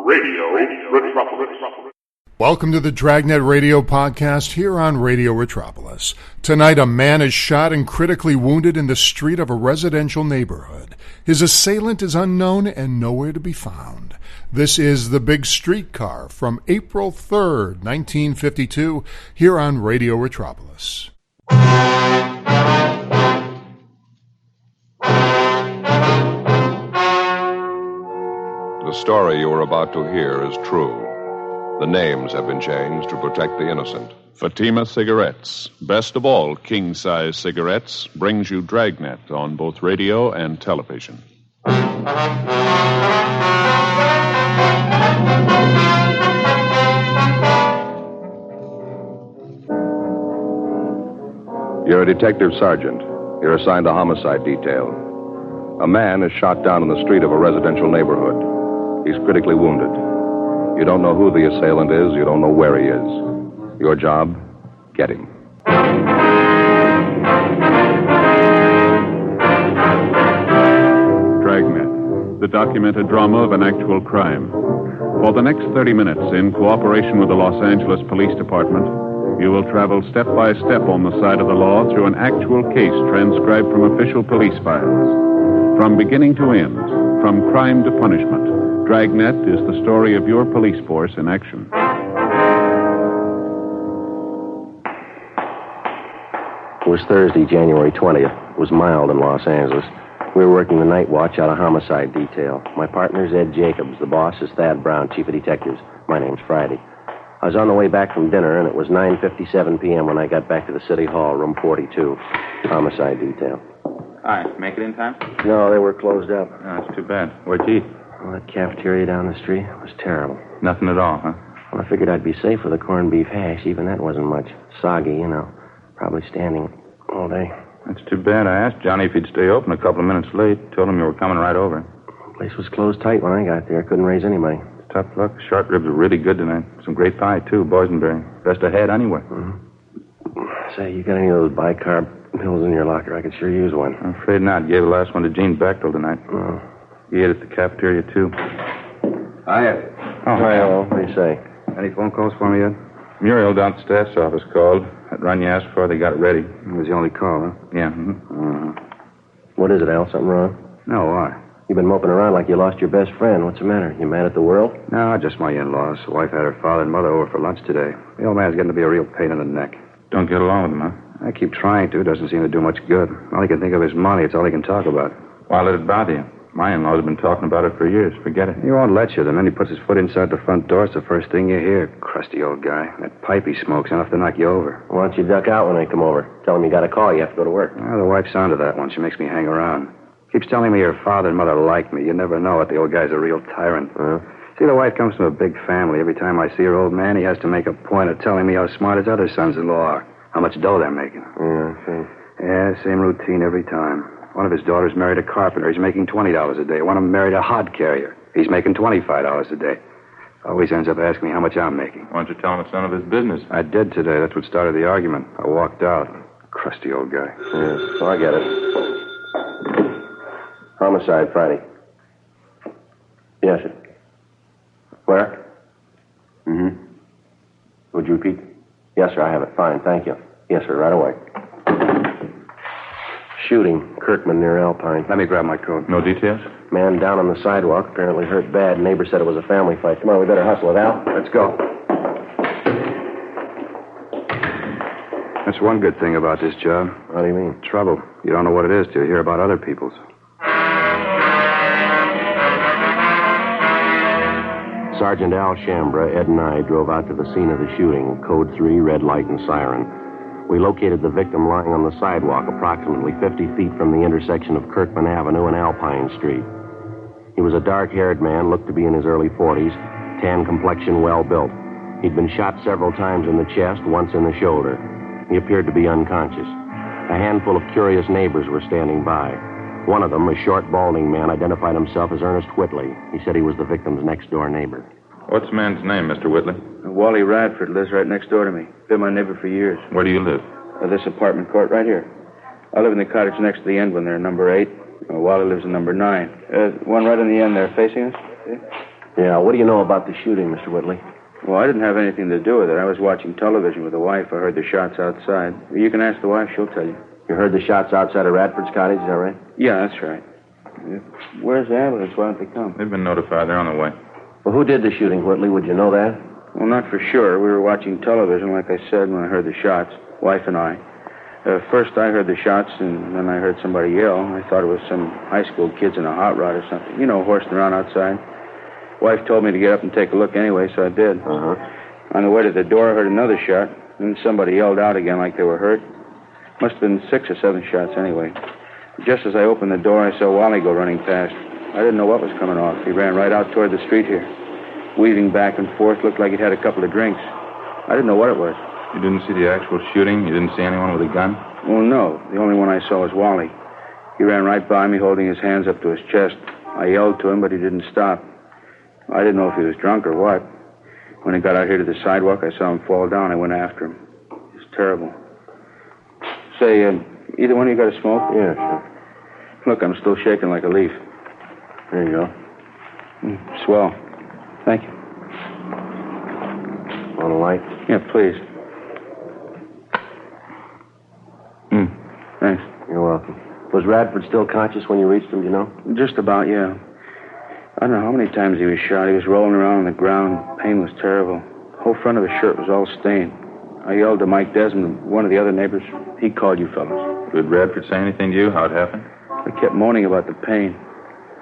Radio Retropolis. Welcome to the Dragnet Radio Podcast here on Radio Retropolis. Tonight, a man is shot and critically wounded in the street of a residential neighborhood. His assailant is unknown and nowhere to be found. This is The Big Streetcar from April 3rd, 1952, here on Radio Retropolis. The story you are about to hear is true. The names have been changed to protect the innocent. Fatima Cigarettes, best of all king-size cigarettes, brings you Dragnet on both radio and television. You're a detective sergeant. You're assigned to homicide detail. A man is shot down in the street of a residential neighborhood. He's critically wounded. You don't know who the assailant is. You don't know where he is. Your job, get him. Dragnet, the documented drama of an actual crime. For the next 30 minutes, in cooperation with the Los Angeles Police Department, you will travel step by step on the side of the law through an actual case transcribed from official police files. From beginning to end, from crime to punishment, Dragnet is the story of your police force in action. It was Thursday, January 20th. It was mild in Los Angeles. We were working the night watch out of homicide detail. My partner's Ed Jacobs. The boss is Thad Brown, chief of detectives. My name's Friday. I was on the way back from dinner, and it was 9:57 p.m. when I got back to the city hall, room 42, homicide detail. Hi, make it in time? No, they were closed up. Oh, that's too bad. Where'd you eat? Well, that cafeteria down the street was terrible. Nothing at all, huh? Well, I figured I'd be safe with a corned beef hash. Even that wasn't much. Soggy, you know. Probably standing all day. That's too bad. I asked Johnny if he'd stay open a couple of minutes late. Told him you were coming right over. The place was closed tight when I got there. Couldn't raise anybody. It's tough luck. Short ribs were really good tonight. Some great pie, too. Boysenberry. Best I had anyway. Mm-hmm. Say, you got any of those bicarb pills in your locker? I could sure use one. I'm afraid not. Gave the last one to Gene Bechtel tonight. Oh. He ate at the cafeteria, too. Hiya. Oh, Hello. What do you say? Any phone calls for me yet? Muriel down at the staff's office called. That run you asked for, they got it ready. It was the only call, huh? Yeah. Mm-hmm. What is it, Al? Something wrong? No, why? You've been moping around like you lost your best friend. What's the matter? You mad at the world? No, just my in-laws. The wife had her father and mother over for lunch today. The old man's getting to be a real pain in the neck. Don't get along with him, huh? I keep trying to. Doesn't seem to do much good. All he can think of is money. It's all he can talk about. Why let it bother you? My in-laws have been talking about it for years. Forget it. He won't let you. The minute he puts his foot inside the front door, it's the first thing you hear. Crusty old guy. That pipe he smokes enough to knock you over. Why don't you duck out when they come over? Tell them you got a call. You have to go to work. Well, the wife's onto that one. She makes me hang around. Keeps telling me her father and mother like me. You never know it. The old guy's a real tyrant. See, the wife comes from a big family. Every time I see her old man, he has to make a point of telling me how smart his other sons-in-law are. How much dough they're making. Yeah, same routine every time. One of his daughters married a carpenter. He's making $20 a day. One of them married a hod carrier. He's making $25 a day. Always ends up asking me how much I'm making. Why don't you tell him it's none of his business? I did today. That's what started the argument. I walked out. Crusty old guy. Yeah, so I get it. Homicide, Friday. Yes, sir. Where? Mm-hmm. Would you repeat? Yes, sir, I have it. Fine, thank you. Yes, sir, right away. Shooting, Kirkman near Alpine. Let me grab my coat. No details? Man down on the sidewalk, apparently hurt bad. Neighbor said it was a family fight. Come on, we better hustle it, Al. Let's go. That's one good thing about this job. What do you mean? Trouble. You don't know what it is till you hear about other people's. Sergeant Al Shambra, Ed and I drove out to the scene of the shooting. Code 3, red light and siren. We located the victim lying on the sidewalk approximately 50 feet from the intersection of Kirkman Avenue and Alpine Street. He was a dark-haired man, looked to be in his early 40s, tan complexion, well-built. He'd been shot several times in the chest, once in the shoulder. He appeared to be unconscious. A handful of curious neighbors were standing by. One of them, a short, balding man, identified himself as Ernest Whitley. He said he was the victim's next-door neighbor. What's the man's name, Mr. Whitley? Wally Radford lives right next door to me. Been my neighbor for years. Where do you live? This apartment court right here. I live in the cottage next to the end when they're number 8. Wally lives in number 9. One right in the end there facing us. See? Yeah, what do you know about the shooting, Mr. Whitley? Well, I didn't have anything to do with it. I was watching television with the wife. I heard the shots outside. You can ask the wife. She'll tell you. You heard the shots outside of Radford's cottage, is that right? Yeah, that's right. Where's the ambulance? Why don't they come? They've been notified. They're on the way. Well, who did the shooting, Whitley? Would you know that? Well, not for sure. We were watching television, like I said, when I heard the shots. Wife and I. First, I heard the shots, and then I heard somebody yell. I thought it was some high school kids in a hot rod or something. You know, horsing around outside. Wife told me to get up and take a look anyway, so I did. Uh-huh. On the way to the door, I heard another shot. Then somebody yelled out again like they were hurt. Must have been 6 or 7 shots anyway. Just as I opened the door, I saw Wally go running past. I didn't know what was coming off. He ran right out toward the street here. Weaving back and forth, looked like he'd had a couple of drinks. I didn't know what it was. You didn't see the actual shooting? You didn't see anyone with a gun? Well, no. The only one I saw was Wally. He ran right by me, holding his hands up to his chest. I yelled to him, but he didn't stop. I didn't know if he was drunk or what. When he got out here to the sidewalk, I saw him fall down. I went after him. It was terrible. Say, either one of you got a smoke? Yeah, sure. Look, I'm still shaking like a leaf. There you go. Swell. Thank you. Want a light? Yeah, please. Thanks. You're welcome. Was Radford still conscious when you reached him, do you know? Just about, yeah. I don't know how many times he was shot. He was rolling around on the ground. Pain was terrible. The whole front of his shirt was all stained. I yelled to Mike Desmond, one of the other neighbors. He called you fellas. Did Radford say anything to you? How it happened? I kept moaning about the pain.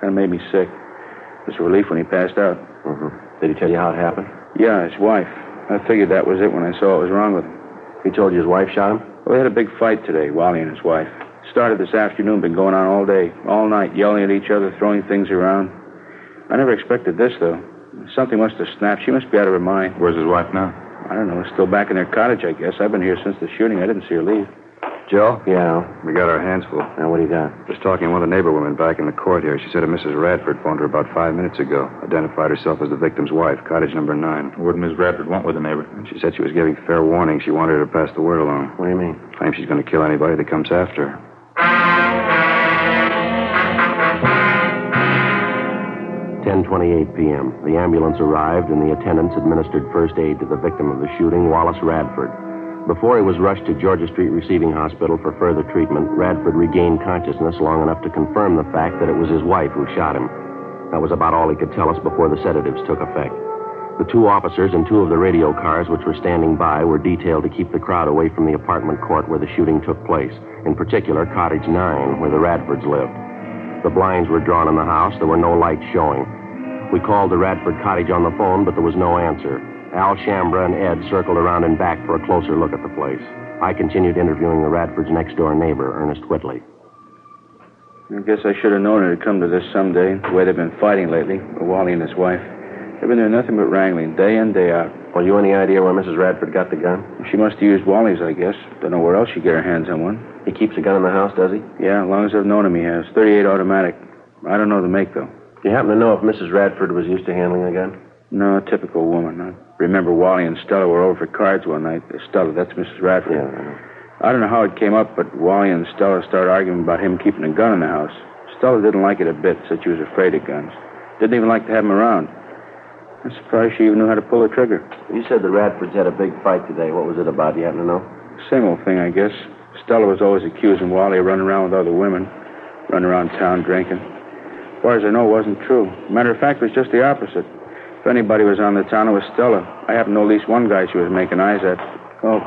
Kind of made me sick. It was a relief when he passed out. Mm-hmm. Did he tell you how it happened? Yeah, his wife. I figured that was it when I saw what was wrong with him. He told you his wife shot him? Well, they had a big fight today, Wally and his wife. Started this afternoon, been going on all day, all night, yelling at each other, throwing things around. I never expected this, though. Something must have snapped. She must be out of her mind. Where's his wife now? I don't know. Still back in their cottage, I guess. I've been here since the shooting. I didn't see her leave. Joe? Yeah. We got our hands full. Now, what do you got? Just talking to one of the neighbor women back in the court here. She said a Mrs. Radford phoned her about 5 minutes ago. Identified herself as the victim's wife, cottage number 9. What did Miss Radford want with the neighbor? She said she was giving fair warning. She wanted her to pass the word along. What do you mean? Claims she's going to kill anybody that comes after her. 10:28 p.m. The ambulance arrived, and the attendants administered first aid to the victim of the shooting, Wallace Radford. Before he was rushed to Georgia Street Receiving Hospital for further treatment, Radford regained consciousness long enough to confirm the fact that it was his wife who shot him. That was about all he could tell us before the sedatives took effect. The 2 officers and 2 of the radio cars which were standing by were detailed to keep the crowd away from the apartment court where the shooting took place, in particular Cottage 9, where the Radfords lived. The blinds were drawn in the house. There were no lights showing. We called the Radford cottage on the phone, but there was no answer. Al Shambra and Ed circled around and back for a closer look at the place. I continued interviewing the Radford's next-door neighbor, Ernest Whitley. I guess I should have known it'd come to this someday, the way they've been fighting lately, Wally and his wife. They've been doing nothing but wrangling, day in, day out. Well, you any idea where Mrs. Radford got the gun? She must have used Wally's, I guess. Don't know where else she'd get her hands on one. He keeps a gun in the house, does he? Yeah, as long as I've known him, he has. 38 automatic. I don't know the make, though. Do you happen to know if Mrs. Radford was used to handling a gun? No, typical woman. I remember Wally and Stella were over for cards one night. Stella, that's Mrs. Radford. Yeah, I know. I don't know how it came up, but Wally and Stella started arguing about him keeping a gun in the house. Stella didn't like it a bit, said she was afraid of guns. Didn't even like to have him around. I'm surprised she even knew how to pull the trigger. You said the Radfords had a big fight today. What was it about? Do you happen to know? Same old thing, I guess. Stella was always accusing Wally of running around with other women, running around town drinking. As far as I know, it wasn't true. Matter of fact, it was just the opposite. If anybody was on the town, it was Stella. I happen to know at least one guy she was making eyes at. Oh,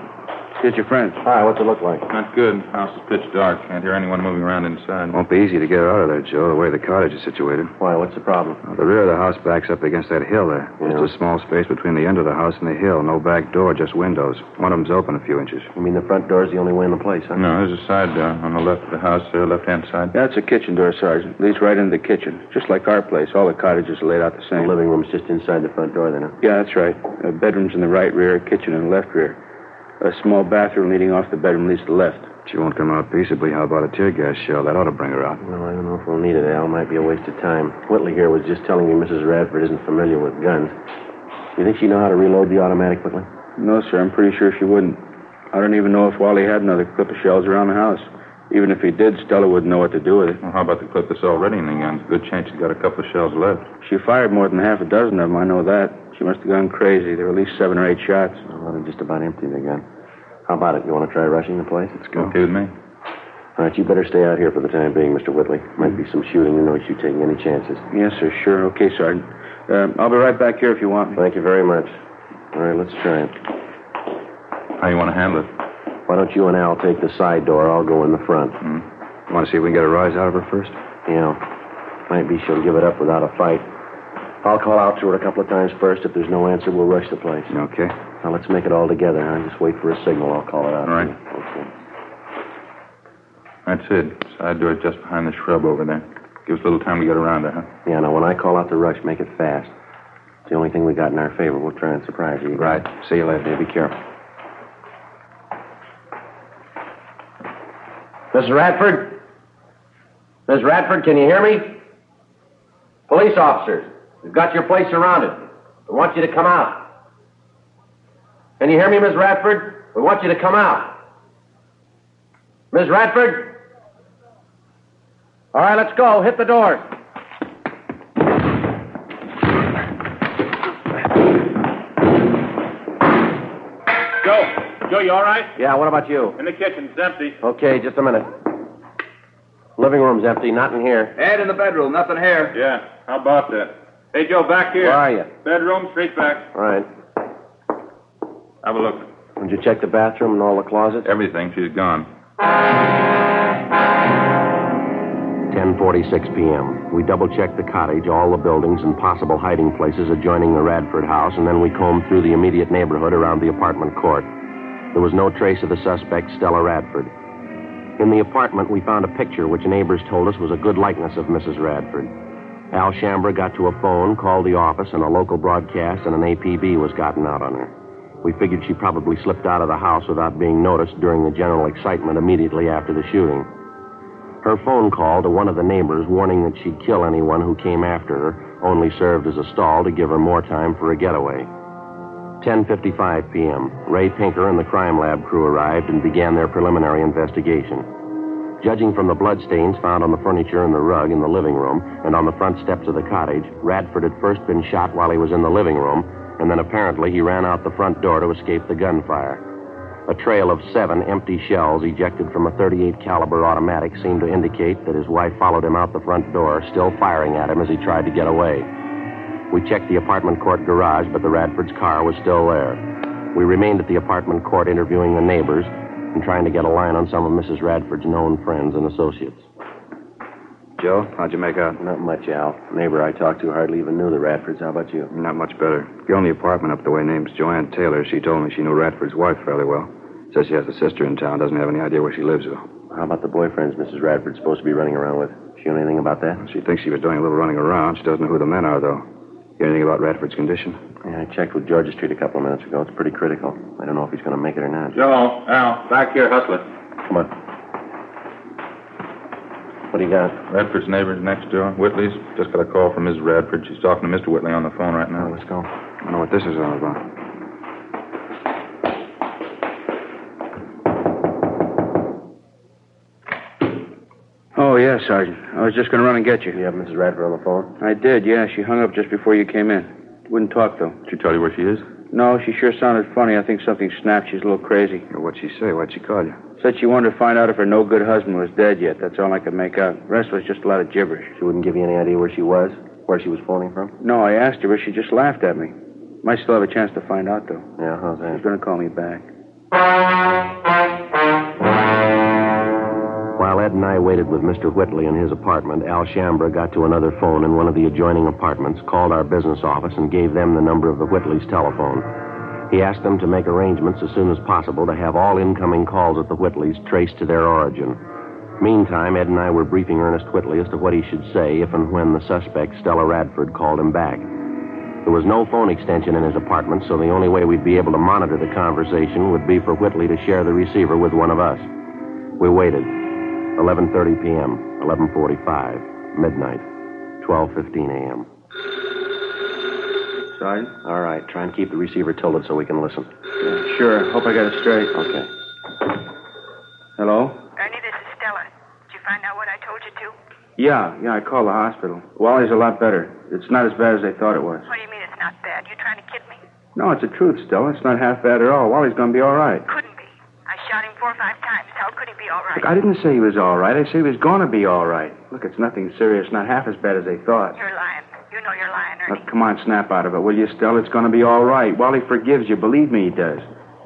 here's your friend. Hi, what's it look like? Not good. House is pitch dark. Can't hear anyone moving around inside. Won't be easy to get her out of there, Joe, the way the cottage is situated. Why, what's the problem? The rear of the house backs up against that hill there. Yeah. Just a small space between the end of the house and the hill. No back door, just windows. One of them's open a few inches. You mean the front door's the only way in the place, huh? No, there's a side door on the left of the house, left-hand side. That's a kitchen door, Sergeant. Leads right into the kitchen. Just like our place. All the cottages are laid out the The same. living room's just inside the front door, then, huh? Yeah, that's right. Bedroom's in the right rear, kitchen in the left rear. A small bathroom leading off the bedroom leads to the left. She won't come out peaceably. How about a tear gas shell? That ought to bring her out. Well, I don't know if we'll need it, Al. Might be a waste of time. Whitley here was just telling me Mrs. Radford isn't familiar with guns. You think she know how to reload the automatic, Whitley? No, sir. I'm pretty sure she wouldn't. I don't even know if Wally had another clip of shells around the house. Even if he did, Stella wouldn't know what to do with it. Well, how about the clip that's already in the gun? Good chance she's got a couple of shells left. She fired more than half a dozen of them, I know that. She must have gone crazy. There were at least 7 or 8 shots. Well, they're just about empty, the gun. How about it? You want to try rushing the place? Let's go. Okay with me. All right, you better stay out here for the time being, Mr. Whitley. Might be some shooting. You know you taking any chances. Yes, sir, sure. Okay, Sergeant. I'll be right back here if you want me. Thank you very much. All right, let's try it. How you want to handle it? Why don't you and Al take the side door? I'll go in the front. You want to see if we can get a rise out of her first? Yeah. Might be she'll give it up without a fight. I'll call out to her a couple of times first. If there's no answer, we'll rush the place. Okay. Now, let's make it all together, huh? Just wait for a signal. I'll call it out. All right. Okay. That's it. Side door just behind the shrub over there. Give us a little time to get around her, huh? Yeah, now, when I call out the rush, make it fast. It's the only thing we got in our favor. We'll try and surprise you. Right. See you later. Yeah, be careful. Mrs. Radford? Miss Radford, can you hear me? Police officers, we've got your place surrounded. We want you to come out. Can you hear me, Miss Radford? We want you to come out. Miss Radford? All right, let's go. Hit the doors. Joe, you all right? Yeah, what about you? In the kitchen. It's empty. Okay, just a minute. Living room's empty, not in here. Ed, in the bedroom. Nothing here. Yeah, how about that? Hey, Joe, back here. Where are you? Bedroom, straight back. All right. Have a look. Did you check the bathroom and all the closets? Everything. She's gone. 10:46 p.m. We double-checked the cottage, all the buildings, and possible hiding places adjoining the Radford house, and then we combed through the immediate neighborhood around the apartment court. There was no trace of the suspect, Stella Radford. In the apartment, we found a picture which neighbors told us was a good likeness of Mrs. Radford. Al Shambra got to a phone, called the office, and a local broadcast and an APB was gotten out on her. We figured she probably slipped out of the house without being noticed during the general excitement immediately after the shooting. Her phone call to one of the neighbors warning that she'd kill anyone who came after her only served as a stall to give her more time for a getaway. 10:55 p.m. Ray Pinker and the crime lab crew arrived and began their preliminary investigation. Judging from the bloodstains found on the furniture and the rug in the living room and on the front steps of the cottage, Radford had first been shot while he was in the living room, and then apparently he ran out the front door to escape the gunfire. A trail of 7 empty shells ejected from a .38 caliber automatic seemed to indicate that his wife followed him out the front door, still firing at him as he tried to get away. We checked the apartment court garage, but the Radford's car was still there. We remained at the apartment court interviewing the neighbors and trying to get a line on some of Mrs. Radford's known friends and associates. Joe, how'd you make out? Not much, Al. The neighbor I talked to hardly even knew the Radfords. How about you? Not much better. The only apartment up the way name's Joanne Taylor. She told me she knew Radford's wife fairly well. Says she has a sister in town. Doesn't have any idea where she lives, though. How about the boyfriends Mrs. Radford's supposed to be running around with? She know anything about that? She thinks she was doing a little running around. She doesn't know who the men are, though. Hear anything about Radford's condition? Yeah, I checked with Georgia Street a couple of minutes ago. It's pretty critical. I don't know if he's going to make it or not. Joe, Al, back here, hustler. Come on. What do you got? Radford's neighbors next door. Whitley's. Just got a call from Mrs. Radford. She's talking to Mr. Whitley on the phone right now. Let's go. I don't know what this is all about. Oh, yeah, Sergeant. I was just going to run and get you. You have Mrs. Radford on the phone? I did, yeah. She hung up just before you came in. Wouldn't talk, though. Did she tell you where she is? No, she sure sounded funny. I think something snapped. She's a little crazy. What'd she say? Why'd she call you? Said she wanted to find out if her no-good husband was dead yet. That's all I could make out. The rest was just a lot of gibberish. She wouldn't give you any idea where she was? Where she was phoning from? No, I asked her, but she just laughed at me. Might still have a chance to find out, though. Yeah, how's that? She's going to call me back. While Ed and I waited with Mr. Whitley in his apartment, Al Shambra got to another phone in one of the adjoining apartments, called our business office, and gave them the number of the Whitleys' telephone. He asked them to make arrangements as soon as possible to have all incoming calls at the Whitleys traced to their origin. Meantime, Ed and I were briefing Ernest Whitley as to what he should say if and when the suspect, Stella Radford, called him back. There was no phone extension in his apartment, so the only way we'd be able to monitor the conversation would be for Whitley to share the receiver with one of us. We waited. 11:30 p.m., 11:45, midnight, 12:15 a.m. Sergeant? All right, try and keep the receiver tilted so we can listen. Yeah, sure. Hope I got it straight. Okay. Hello? Ernie, this is Stella. Yeah, I called the hospital. Wally's a lot better. It's not as bad as they thought it was. What do you mean it's not bad? You trying to kid me? No, it's the truth, Stella. It's not half bad at all. Wally's going to be all right. Couldn't be. I shot him 4 or 5 times. How could he be all right? Look, I didn't say he was all right. I said he was going to be all right. Look, it's nothing serious. Not half as bad as they thought. You're lying. You know you're lying, Ernie. Look, come on, snap out of it, will you, Stella? It's going to be all right. Wally forgives you. Believe me, he does.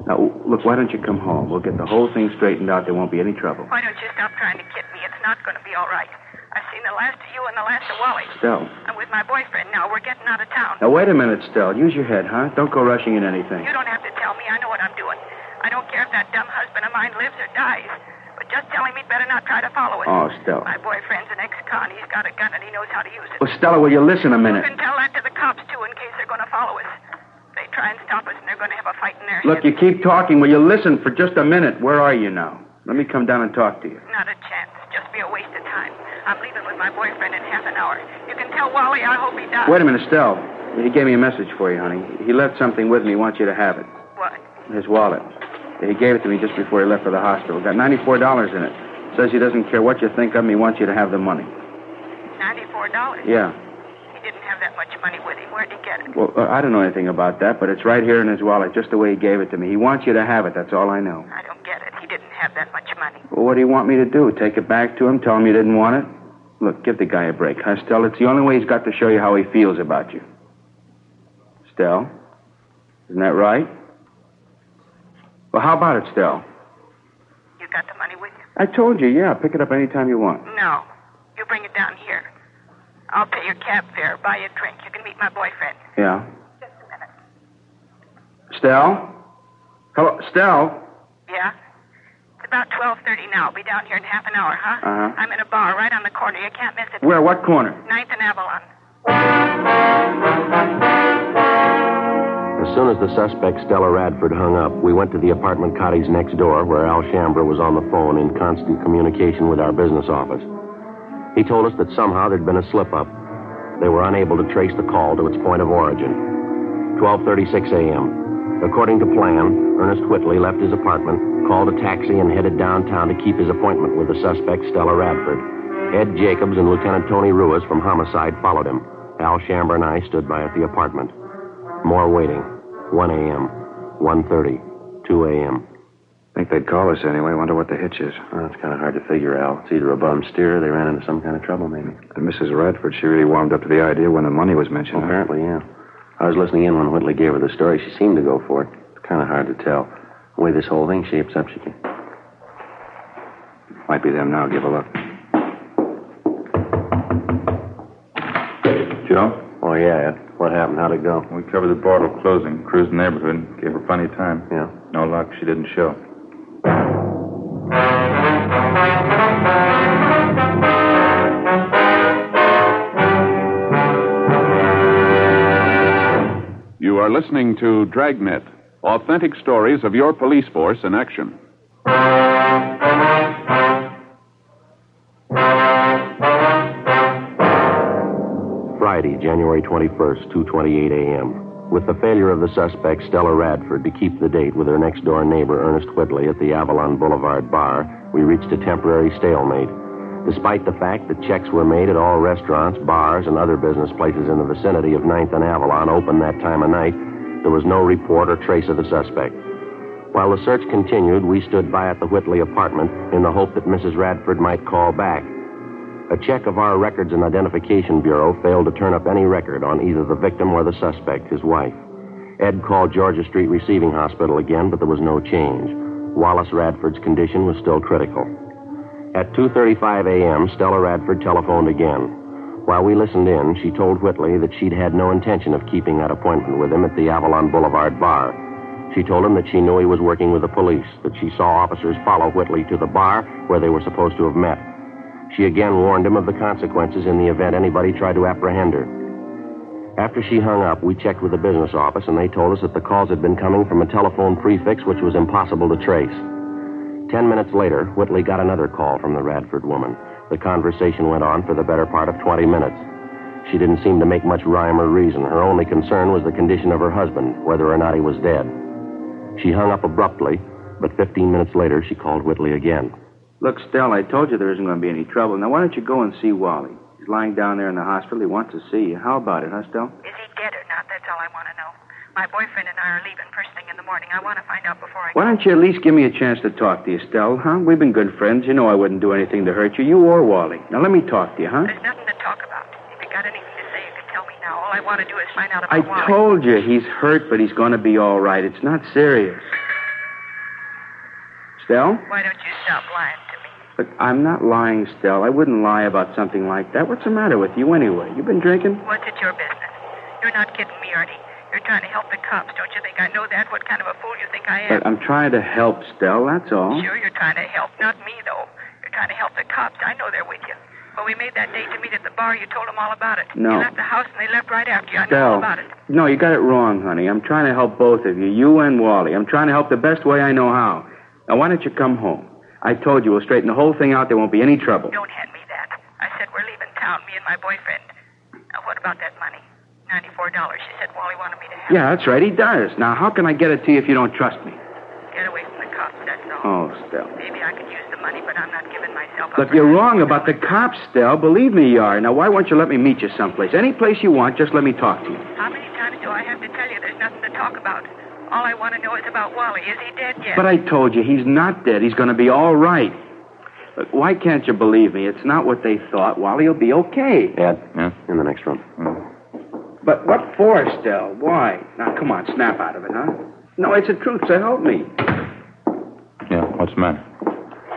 Now, look, why don't you come home? We'll get the whole thing straightened out. There won't be any trouble. Why don't you stop trying to kid me? It's not going to be all right. I've seen the last of you and the last of Wally. Stella. I'm with my boyfriend now. We're getting out of town. Now, wait a minute, Stella. Use your head, huh? Don't go rushing in anything. You don't have to tell me. I know what I'm doing. I don't care if that dumb husband of mine lives or dies. But just tell him he'd better not try to follow us. Oh, Stella. My boyfriend's an ex-con. He's got a gun and he knows how to use it. Well, Stella, will you listen a minute? You can tell that to the cops, too, in case they're going to follow us. They try and stop us and they're going to have a fight in their Look, heads. you keep talking. Will you listen for just a minute? Where are you now? Let me come down and talk to you. Not a chance. Just be a waste of time. I'm leaving with my boyfriend in half an hour. You can tell Wally I hope he dies. Wait a minute, Stella. He gave me a message for you, honey. He left something with me. He wants you to have it. What? His wallet. He gave it to me just before he left for the hospital. Got $94 in it. Says he doesn't care what you think of him. He wants you to have the money. $94? Yeah. He didn't have that much money with him. Where'd he get it? Well, I don't know anything about that, but it's right here in his wallet, just the way he gave it to me. He wants you to have it. That's all I know. I don't get it. He didn't have that much money. Well, what do you want me to do? Take it back to him? Tell him you didn't want it? Look, give the guy a break, huh, Stella? It's the only way he's got to show you how he feels about you. Stella? Isn't that right? Well, how about it, Stella? You got the money with you? I told you, yeah. Pick it up any time you want. No. You bring it down here. I'll pay your cab fare, buy you a drink. You can meet my boyfriend. Yeah. Just a minute. Stella? Hello, Stella? Yeah? It's about 12:30 now. I'll be down here in half an hour, huh? Uh-huh. I'm in a bar right on the corner. You can't miss it. Where? What corner? 9th and Avalon. As soon as the suspect, Stella Radford, hung up, we went to the apartment cottage next door where Al Shambra was on the phone in constant communication with our business office. He told us that somehow there'd been a slip-up. They were unable to trace the call to its point of origin. 12:36 a.m. According to plan, Ernest Whitley left his apartment, called a taxi, and headed downtown to keep his appointment with the suspect, Stella Radford. Ed Jacobs and Lieutenant Tony Ruiz from Homicide followed him. Al Shambra and I stood by at the apartment. More waiting. 1 a.m., 1:30, 2 a.m. Think they'd call us anyway. Wonder what the hitch is. Well, it's kind of hard to figure, Al. It's either a bum steer or they ran into some kind of trouble, maybe. And Mrs. Radford, she really warmed up to the idea when the money was mentioned. Well, apparently, yeah. I was listening in when Whitley gave her the story. She seemed to go for it. It's kind of hard to tell. The way this whole thing shapes up, she can... Might be them now. Give a look. Joe? Oh, yeah, Ed. What happened? How'd it go? We covered the Bartle closing, cruised the neighborhood, gave her plenty of time. Yeah. No luck, she didn't show. You are listening to Dragnet, authentic stories of your police force in action. Friday, January 21st, 2:28 a.m. With the failure of the suspect, Stella Radford, to keep the date with her next-door neighbor, Ernest Whitley, at the Avalon Boulevard bar, we reached a temporary stalemate. Despite the fact that checks were made at all restaurants, bars, and other business places in the vicinity of 9th and Avalon open that time of night, there was no report or trace of the suspect. While the search continued, we stood by at the Whitley apartment in the hope that Mrs. Radford might call back. A check of our Records and Identification Bureau failed to turn up any record on either the victim or the suspect, his wife. Ed called Georgia Street Receiving Hospital again, but there was no change. Wallace Radford's condition was still critical. At 2:35 a.m., Stella Radford telephoned again. While we listened in, she told Whitley that she'd had no intention of keeping that appointment with him at the Avalon Boulevard bar. She told him that she knew he was working with the police, that she saw officers follow Whitley to the bar where they were supposed to have met. She again warned him of the consequences in the event anybody tried to apprehend her. After she hung up, we checked with the business office, and they told us that the calls had been coming from a telephone prefix which was impossible to trace. 10 minutes later, Whitley got another call from the Radford woman. The conversation went on for the better part of 20 minutes. She didn't seem to make much rhyme or reason. Her only concern was the condition of her husband, whether or not he was dead. She hung up abruptly, but 15 minutes later, she called Whitley again. Look, Stell, I told you there isn't going to be any trouble. Now, why don't you go and see Wally? He's lying down there in the hospital. He wants to see you. How about it, huh, Stell? Is he dead or not? That's all I want to know. My boyfriend and I are leaving first thing in the morning. I want to find out before I go. Why don't you at least give me a chance to talk to you, Stell, huh? We've been good friends. You know I wouldn't do anything to hurt you, you or Wally. Now, let me talk to you, huh? There's nothing to talk about. If you got anything to say, you can tell me now. All I want to do is find out about I Wally. told you he's hurt, but he's going to be all right. It's not serious. Stell? Why don't you stop lying to me? Look, I'm not lying, Stell. I wouldn't lie about something like that. What's the matter with you anyway? You been drinking? What's it your business? You're not kidding me, Artie. You're trying to help the cops. Don't you think I know that? What kind of a fool you think I am? But I'm trying to help, Stell, that's all. Sure, you're trying to help. Not me, though. You're trying to help the cops. I know they're with you. When we made that date to meet at the bar, you told them all about it. No. You left the house and they left right after you. I know Stell, all about it. no, you got it wrong, honey. I'm trying to help both of you and Wally. I'm trying to help the best way I know how. Now, why don't you come home? I told you we'll straighten the whole thing out. There won't be any trouble. Don't hand me that. I said we're leaving town, me and my boyfriend. Now, what about that money? $94. She said Wally wanted me to have. Yeah, that's right. He does. Now, how can I get it to you if you don't trust me? Get away from the cops, that's all. Oh, Stell. Maybe I could use the money, but I'm not giving myself up. Look, for you're that. wrong about the cops, Stell. Believe me, you are. Now, why won't you let me meet you someplace? Any place you want, just let me talk to you. How many times do I have to tell you there's nothing to talk about? All I want to know is about Wally. Is he dead yet? But I told you, he's not dead. He's going to be all right. Look, why can't you believe me? It's not what they thought. Wally will be okay. Ed, Yeah? in the next room. But what for, Stell? Why? Now, come on, snap out of it, huh? No, it's the truth, so help me. Yeah, what's the matter?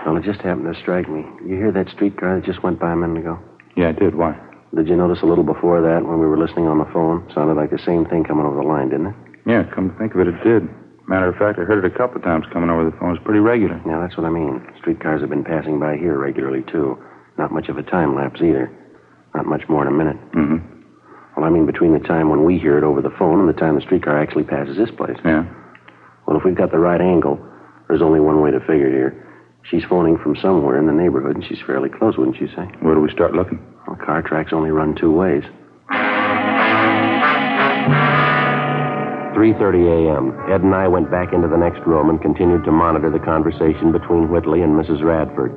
Well, it just happened to strike me. You hear that streetcar that just went by a minute ago? Yeah, I did. Why? Did you notice a little before that when we were listening on the phone? Sounded like the same thing coming over the line, didn't it? Yeah, come to think of it, it did. Matter of fact, I heard it a couple of times coming over the phone. It's pretty regular. Yeah, that's what I mean. Streetcars have been passing by here regularly, too. Not much of a time lapse, either. Not much more than a minute. Mm-hmm. Well, I mean between the time when we hear it over the phone and the time the streetcar actually passes this place. Yeah? Well, if we've got the right angle, there's only one way to figure it here. She's phoning from somewhere in the neighborhood, and she's fairly close, wouldn't you say? Where do we start looking? Well, car tracks only run two ways. 3:30 a.m. Ed and I went back into the next room and continued to monitor the conversation between Whitley and Mrs. Radford.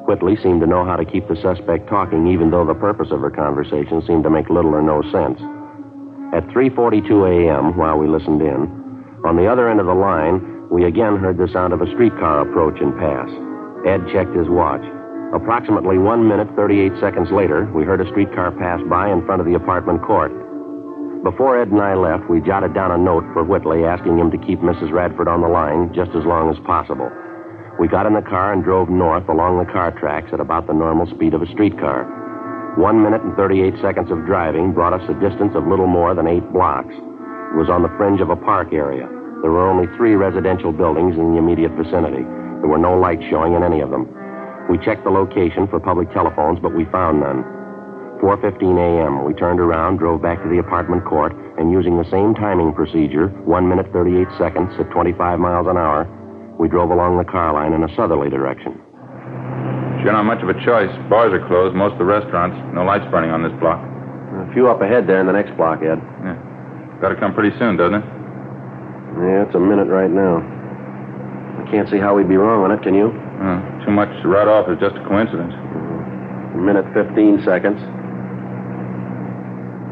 Whitley seemed to know how to keep the suspect talking, even though the purpose of her conversation seemed to make little or no sense. At 3:42 a.m., while we listened in, on the other end of the line, we again heard the sound of a streetcar approach and pass. Ed checked his watch. Approximately 1 minute, 38 seconds later, we heard a streetcar pass by in front of the apartment court. Before Ed and I left, we jotted down a note for Whitley asking him to keep Mrs. Radford on the line just as long as possible. We got in the car and drove north along the car tracks at about the normal speed of a streetcar. 1 minute and 38 seconds of driving brought us a distance of little more than 8 blocks. It was on the fringe of a park area. There were only 3 residential buildings in the immediate vicinity. There were no lights showing in any of them. We checked the location for public telephones, but we found none. 4:15 a.m., we turned around, drove back to the apartment court, and using the same timing procedure, 1 minute, 38 seconds at 25 miles an hour, we drove along the car line in a southerly direction. Sure not much of a choice. Bars are closed, most of the restaurants. No lights burning on this block. A few up ahead there in the next block, Ed. Yeah. Got to come pretty soon, doesn't it? Yeah, it's a minute right now. I can't see how we'd be wrong on it, can you? Too much right off is just a coincidence. A minute, 15 seconds.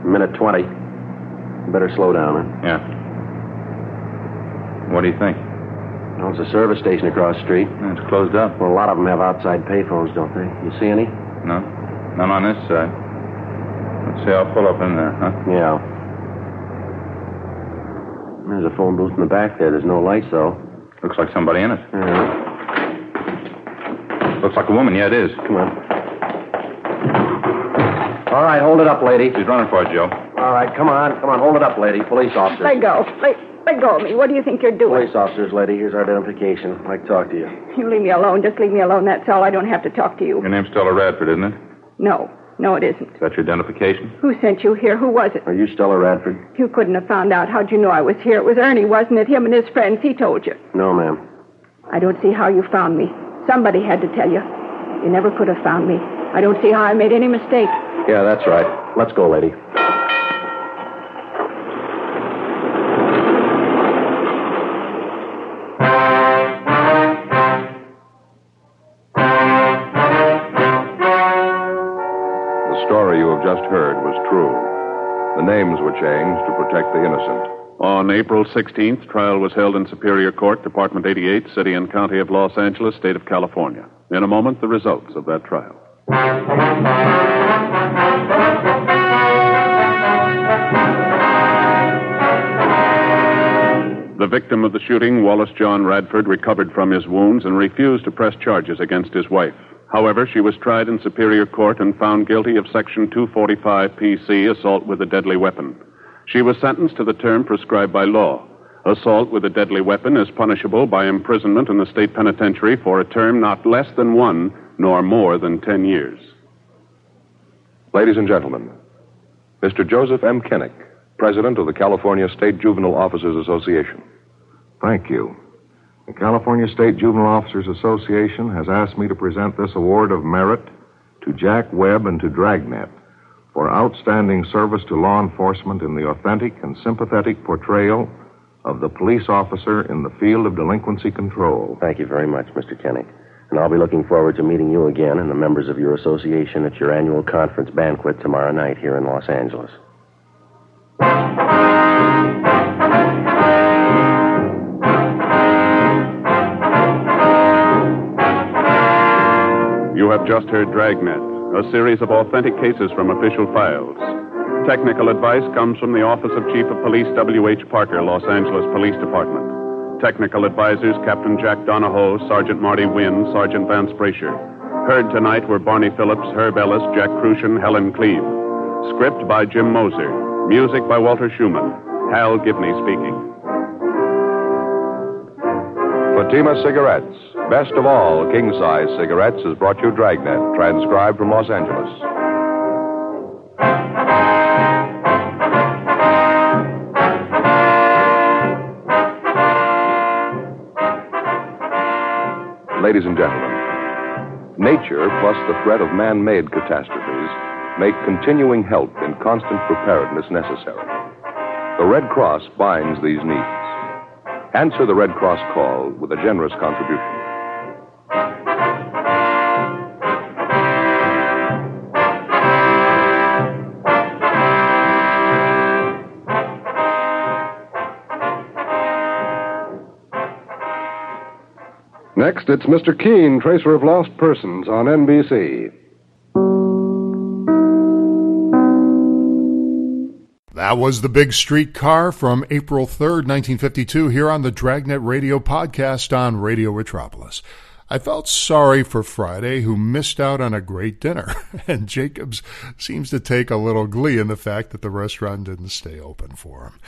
A minute, 20. Better slow down, huh? Yeah. What do you think? Well, it's a service station across the street. It's closed up. Well, a lot of them have outside payphones, don't they? You see any? No. None on this side. Let's see, I'll pull up in there, huh? Yeah. There's a phone booth in the back there. There's no lights, though. Looks like somebody in it. Yeah. Looks like a woman. Yeah, it is. Come on. All right, hold it up, lady. She's running for it, Joe. All right, come on. Come on, hold it up, lady. Police officers. Let go. Let go of me. What do you think you're doing? Police officers, lady. Here's our identification. I'd like to talk to you. You leave me alone. Just leave me alone. That's all. I don't have to talk to you. Your name's Stella Radford, isn't it? No, it isn't. Is that your identification? Who sent you here? Who was it? Are you Stella Radford? You couldn't have found out. How'd you know I was here? It was Ernie, wasn't it? Him and his friends. He told you. No, ma'am. I don't see how you found me. Somebody had to tell you. You never could have found me. I don't see how I made any mistake. Yeah, that's right. Let's go, lady. just heard was true. The names were changed to protect the innocent. On April 16th, trial was held in Superior Court, Department 88, City and County of Los Angeles, State of California. In a moment, the results of that trial. The victim of the shooting, Wallace John Radford, recovered from his wounds and refused to press charges against his wife. However, she was tried in Superior Court and found guilty of Section 245 PC, assault with a deadly weapon. She was sentenced to the term prescribed by law. Assault with a deadly weapon is punishable by imprisonment in the state penitentiary for a term not less than 1 nor more than 10 years. Ladies and gentlemen, Mr. Joseph M. Kinnick, President of the California State Juvenile Officers Association. Thank you. The California State Juvenile Officers Association has asked me to present this award of merit to Jack Webb and to Dragnet for outstanding service to law enforcement in the authentic and sympathetic portrayal of the police officer in the field of delinquency control. Thank you very much, Mr. Kinnick. And I'll be looking forward to meeting you again and the members of your association at your annual conference banquet tomorrow night here in Los Angeles. You have just heard Dragnet, a series of authentic cases from official files. Technical advice comes from the Office of Chief of Police W.H. Parker, Los Angeles Police Department. Technical advisors Captain Jack Donahoe, Sergeant Marty Wynn, Sergeant Vance Brasher. Heard tonight were Barney Phillips, Herb Ellis, Jack Kruschen, Helen Kleeb. Script by Jim Moser. Music by Walter Schumann. Hal Gibney speaking. Fatima Cigarettes, best of all king-size cigarettes, has brought you Dragnet, transcribed from Los Angeles. Ladies and gentlemen, nature plus the threat of man-made catastrophes make continuing help in constant preparedness necessary. The Red Cross binds these needs. Answer the Red Cross call with a generous contribution. Next, it's Mr. Keene, Tracer of Lost Persons on NBC. That was The Big Streetcar from April 3rd, 1952, here on the Dragnet Radio podcast on Radio Metropolis. I felt sorry for Friday, who missed out on a great dinner, and Jacobs seems to take a little glee in the fact that the restaurant didn't stay open for him.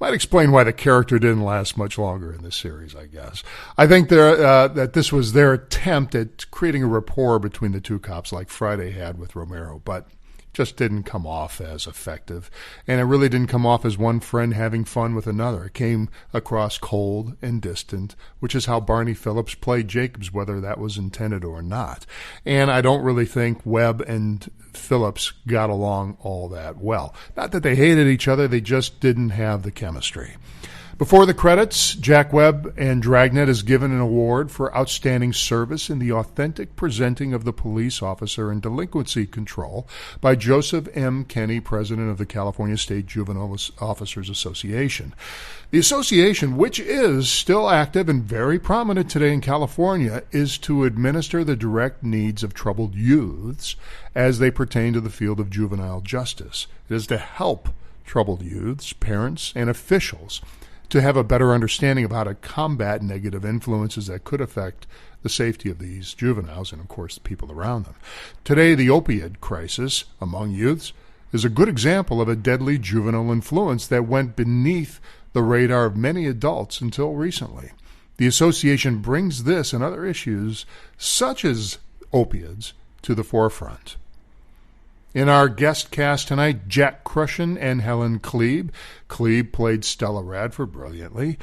Might explain why the character didn't last much longer in this series, I guess. I think that this was their attempt at creating a rapport between the two cops like Friday had with Romero, but just didn't come off as effective. And it really didn't come off as one friend having fun with another. It came across cold and distant, which is how Barney Phillips played Jacobs, whether that was intended or not. And I don't really think Webb and Phillips got along all that well. Not that they hated each other, they just didn't have the chemistry. Before the credits, Jack Webb and Dragnet is given an award for outstanding service in the authentic presenting of the police officer in delinquency control by Joseph M. Kenney, President of the California State Juvenile Officers Association. The association, which is still active and very prominent today in California, is to administer the direct needs of troubled youths as they pertain to the field of juvenile justice. It is to help troubled youths, parents, and officials to have a better understanding of how to combat negative influences that could affect the safety of these juveniles and, of course, the people around them. Today, the opioid crisis among youths is a good example of a deadly juvenile influence that went beneath the radar of many adults until recently. The association brings this and other issues, such as opiates, to the forefront. In our guest cast tonight, Jack Kruschen and Helen Kleeb. Kleeb played Stella Radford brilliantly.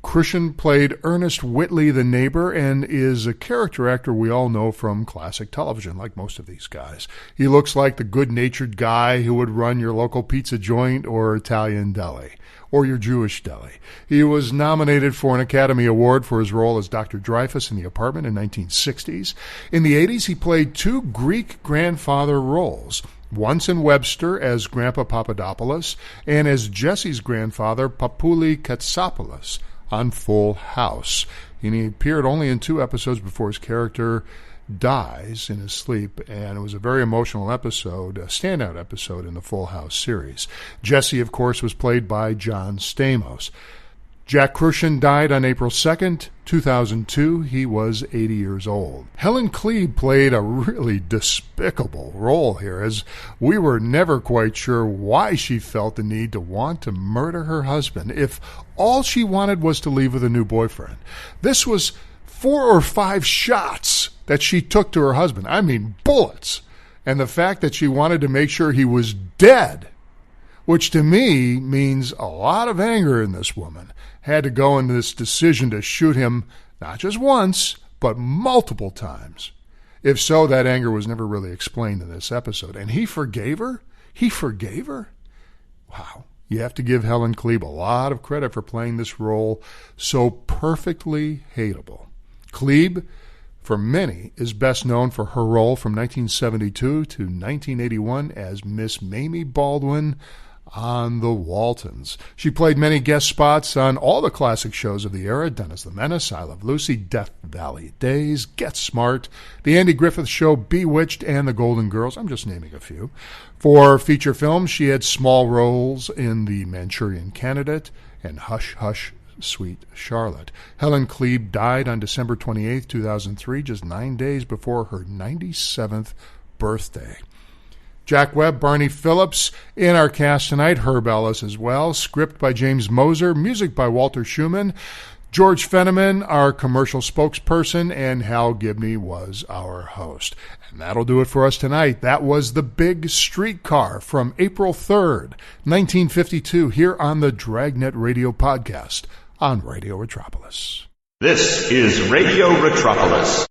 Kruschen played Ernest Whitley, the neighbor, and is a character actor we all know from classic television, like most of these guys. He looks like the good-natured guy who would run your local pizza joint or Italian deli, or your Jewish deli. He was nominated for an Academy Award for his role as Dr. Dreyfus in The Apartment in 1960s. In the 80s, he played two Greek grandfather roles, once in Webster as Grandpa Papadopoulos and as Jesse's grandfather, Papuli Katsopoulos, on Full House. And he appeared only in 2 episodes before his character dies in his sleep, and it was a very emotional episode, a standout episode in the Full House series. Jesse, of course, was played by John Stamos. Jack Kruschen died on April 2nd, 2002. He was 80 years old. Helen Kleeb played a really despicable role here, as we were never quite sure why she felt the need to want to murder her husband if all she wanted was to leave with a new boyfriend. This was 4 or 5 shots that she took to her husband. I mean, bullets. And the fact that she wanted to make sure he was dead, which to me means a lot of anger in this woman, had to go into this decision to shoot him not just once, but multiple times. If so, that anger was never really explained in this episode. And he forgave her? He forgave her? Wow. You have to give Helen Kleeb a lot of credit for playing this role so perfectly hateable. Kleeb, for many, is best known for her role from 1972 to 1981 as Miss Mamie Baldwin on The Waltons. She played many guest spots on all the classic shows of the era: Dennis the Menace, I Love Lucy, Death Valley Days, Get Smart, The Andy Griffith Show, Bewitched, and The Golden Girls. I'm just naming a few. For feature films, she had small roles in The Manchurian Candidate and Hush Hush, Sweet Charlotte. Helen Kleeb died on December 28, 2003, just 9 days before her 97th birthday. Jack Webb, Barney Phillips in our cast tonight. Herb Ellis as well. Script by James Moser. Music by Walter Schumann. George Fenneman, our commercial spokesperson, and Hal Gibney was our host. And that'll do it for us tonight. That was The Big Streetcar from April 3rd, 1952, here on the Dragnet Radio Podcast on Radio Retropolis. This is Radio Retropolis.